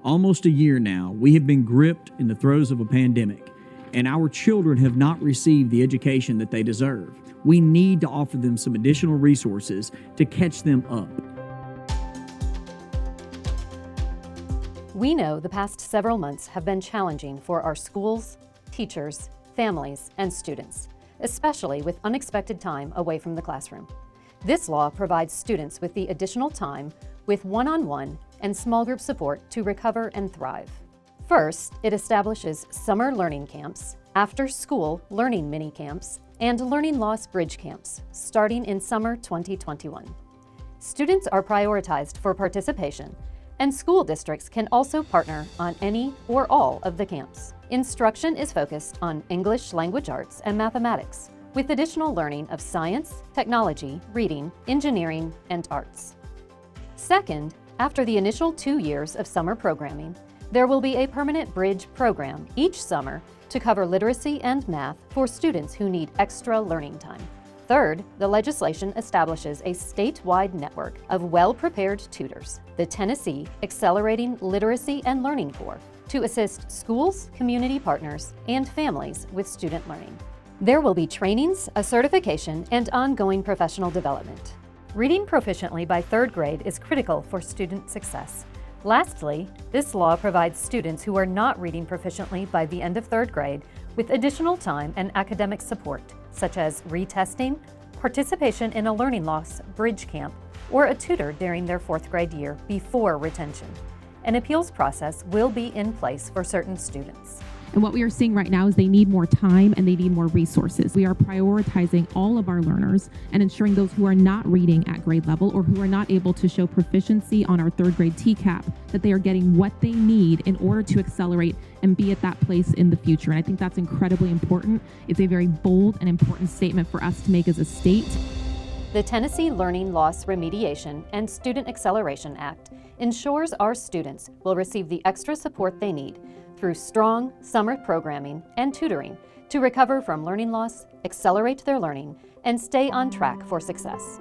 Almost a year now, we have been gripped in the throes of a pandemic, and our children have not received the education that they deserve. We need to offer them some additional resources to catch them up. We know the past several months have been challenging for our schools, teachers, families, and students, especially with unexpected time away from the classroom. This law provides students with the additional time with one-on-one and small group support to recover and thrive. First, it establishes summer learning camps, after-school learning mini-camps, and learning loss bridge camps, starting in summer 2021. Students are prioritized for participation, and school districts can also partner on any or all of the camps. Instruction is focused on English language arts and mathematics, with additional learning of science, technology, reading, engineering, and arts. Second, after the initial 2 years of summer programming, there will be a permanent bridge program each summer to cover literacy and math for students who need extra learning time. Third, the legislation establishes a statewide network of well-prepared tutors, the Tennessee Accelerating Literacy and Learning Corps, to assist schools, community partners, and families with student learning. There will be trainings, a certification, and ongoing professional development. Reading proficiently by 3rd grade is critical for student success. Lastly, this law provides students who are not reading proficiently by the end of 3rd grade with additional time and academic support, such as retesting, participation in a learning loss bridge camp, or a tutor during their 4th grade year before retention. An appeals process will be in place for certain students. And what we are seeing right now is they need more time and they need more resources. We are prioritizing all of our learners and ensuring those who are not reading at grade level or who are not able to show proficiency on our 3rd grade TCAP, that they are getting what they need in order to accelerate and be at that place in the future. And I think that's incredibly important. It's a very bold and important statement for us to make as a state. The Tennessee Learning Loss Remediation and Student Acceleration Act ensures our students will receive the extra support they need through strong summer programming and tutoring to recover from learning loss, accelerate their learning, and stay on track for success.